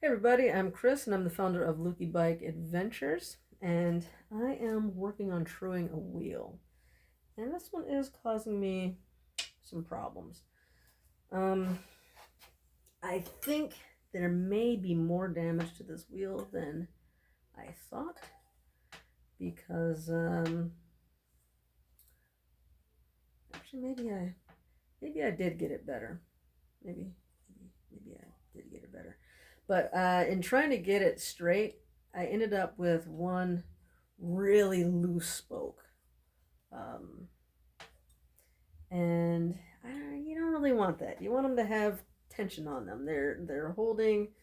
Hey everybody, I'm Chris and I'm the founder of Luki Bike Adventures, and I am working on truing a wheel. And this one is causing me some problems. I think there may be more damage to this wheel than I thought because actually maybe I did get it better. Maybe I did get it better. But in trying to get it straight, I ended up with one really loose spoke. And you don't really want that. You want them to have tension on them. They're holding.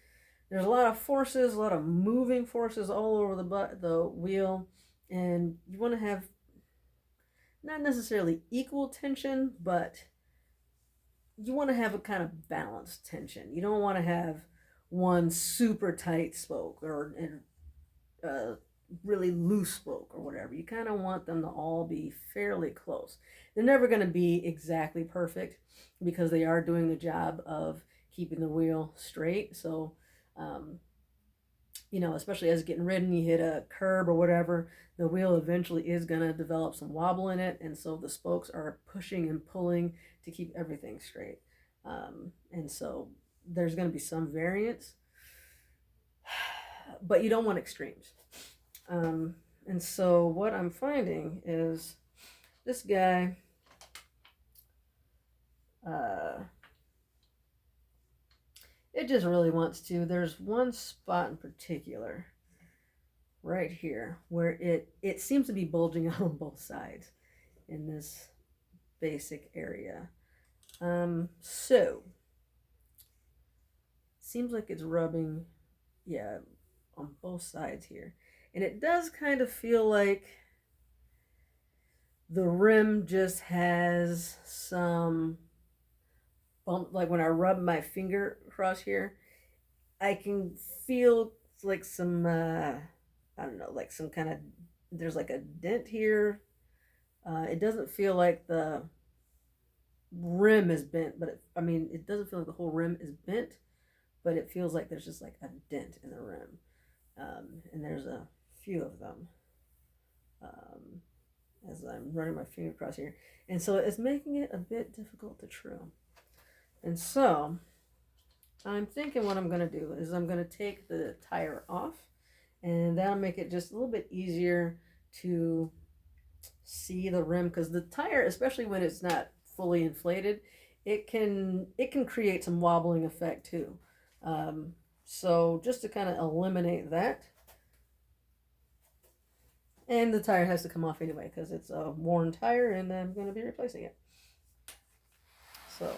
There's a lot of forces, a lot of moving forces all over the wheel, and you want to have not necessarily equal tension, but you want to have a kind of balanced tension. You don't want to have one super tight spoke or really loose spoke or whatever. You kind of want them to all be fairly close. They're never going to be exactly perfect because they are doing the job of keeping the wheel straight. So, especially as it's getting ridden, you hit a curb or whatever, the wheel eventually is going to develop some wobble in it. And so the spokes are pushing and pulling to keep everything straight. And so there's going to be some variance, but you don't want extremes. And so what I'm finding is this guy, it just really wants to. There's one spot in particular right here where it seems to be bulging out on both sides in this basic area. So seems like it's rubbing, on both sides here. And it does kind of feel like the rim just has some bump. Like when I rub my finger across here, I can feel like some, I don't know, like some kind of, there's like a dent here. It doesn't feel like the rim is bent, but it doesn't feel like the whole rim is bent, but it feels like there's just like a dent in the rim. And there's a few of them as I'm running my finger across here. And so it's making it a bit difficult to trim. And so I'm thinking what I'm going to do is I'm going to take the tire off, and that'll make it just a little bit easier to see the rim, because the tire, especially when it's not fully inflated, it can create some wobbling effect too. So just to kind of eliminate that, and the tire has to come off anyway because it's a worn tire and I'm going to be replacing it. So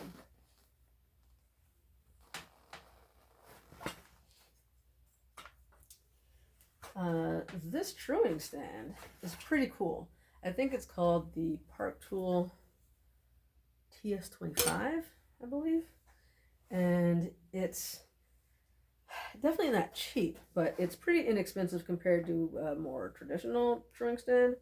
this truing stand is pretty cool. I think it's called the Park Tool TS-25, I believe. And it's definitely not cheap, but it's pretty inexpensive compared to a more traditional truing stand.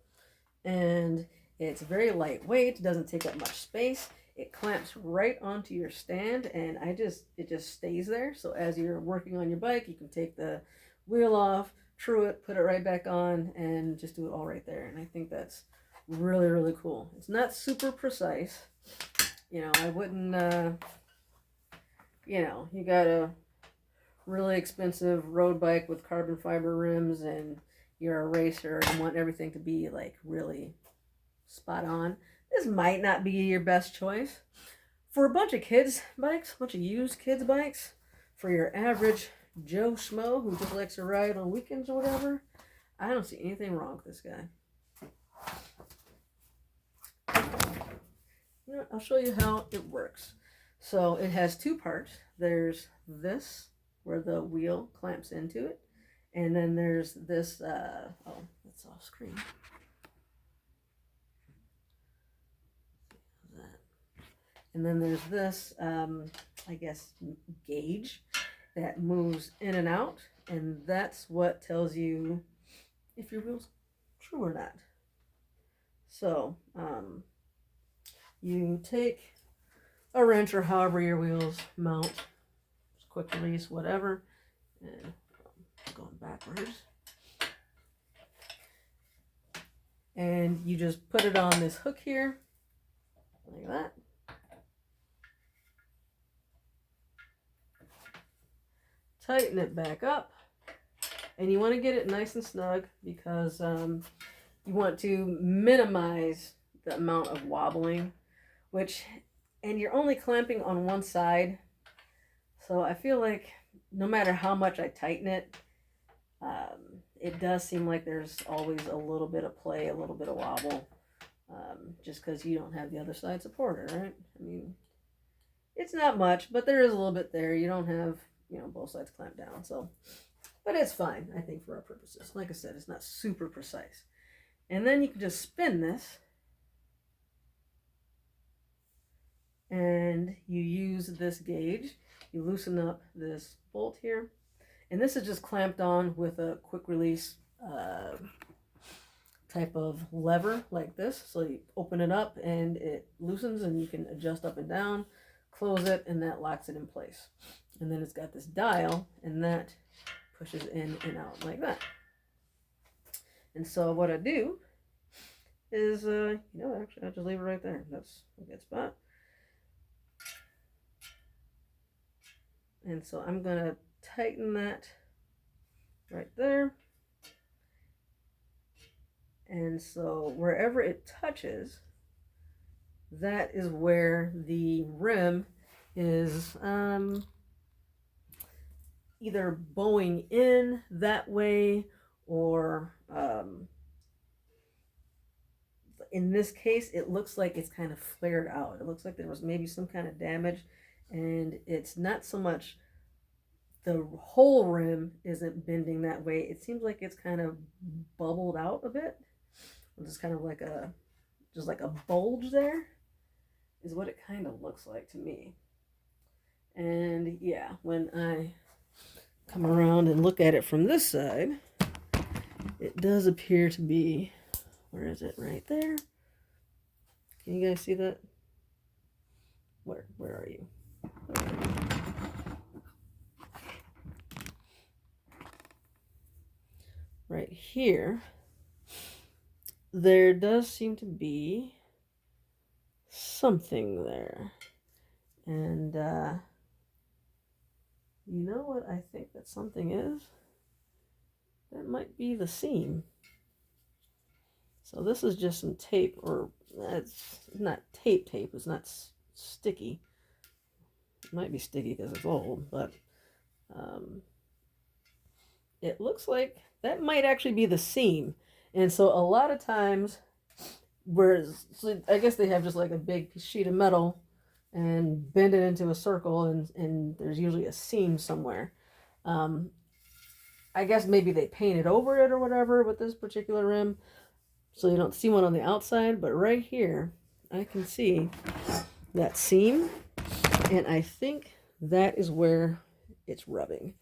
And it's very lightweight, it doesn't take up much space. It clamps right onto your stand, and it just stays there. So as you're working on your bike, you can take the wheel off, true it, put it right back on, and just do it all right there. And I think that's really, really cool. It's not super precise. I wouldn't, you got a really expensive road bike with carbon fiber rims and you're a racer and want everything to be like really spot on. This might not be your best choice. For a bunch of kids bikes, a bunch of used kids bikes, for your average Joe Schmo who just likes to ride on weekends or whatever, I don't see anything wrong with this guy. I'll show you how it works. So it has two parts. There's this where the wheel clamps into it, and then there's this that's off screen. And then there's this I guess gauge that moves in and out, and that's what tells you if your wheel's true or not. So you take a wrench or however your wheels mount, quick release, whatever, And going backwards. And you just put it on this hook here, like that. Tighten it back up. And you want to get it nice and snug because you want to minimize the amount of wobbling, and you're only clamping on one side. So I feel like no matter how much I tighten it, it does seem like there's always a little bit of play, a little bit of wobble, just because you don't have the other side supported, right? I mean, it's not much, but there is a little bit there. You don't have, both sides clamped down, so, but it's fine, I think, for our purposes. Like I said, it's not super precise. And then you can just spin this, and you use this gauge. You loosen up this bolt here, and this is just clamped on with a quick release type of lever like this. So you open it up and it loosens, and you can adjust up and down, close it, and that locks it in place. And then it's got this dial, and that pushes in and out like that. And so what I do is, actually I'll just leave it right there. That's a good spot. And so I'm gonna tighten that right there. And so wherever it touches, that is where the rim is either bowing in that way, or in this case, it looks like it's kind of flared out. It looks like there was maybe some kind of damage, and it's not so much the whole rim isn't bending that way. It seems like it's kind of bubbled out a bit. It's kind of like a bulge there is what it kind of looks like to me. And yeah, when I come around and look at it from this side, it does appear to be, where is it? Right there. Can you guys see that? Where are you? Where are you? Right here, there does seem to be something there. And you know what I think that something is? That might be the seam. So this is just some tape, or it's not tape, it's not sticky. It might be sticky because it's old, but it looks like that might actually be the seam. And so a lot of times, so I guess they have just like a big sheet of metal and bend it into a circle, and there's usually a seam somewhere. I guess maybe they painted over it or whatever with this particular rim, so you don't see one on the outside, but right here I can see that seam, and I think that is where it's rubbing.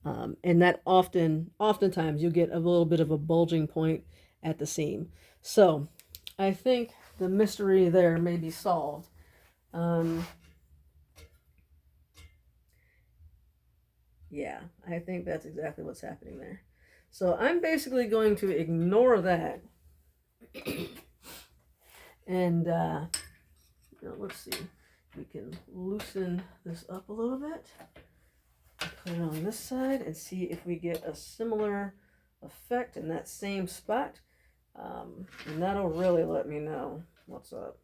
And that oftentimes you get a little bit of a bulging point at the seam. So I think the mystery there may be solved. Yeah, I think that's exactly what's happening there. So I'm basically going to ignore that. And let's see. We can loosen this up a little bit. Put it on this side and see if we get a similar effect in that same spot. And that'll really let me know what's up.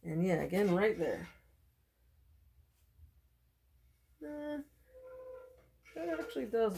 And yeah, again, right there. That actually does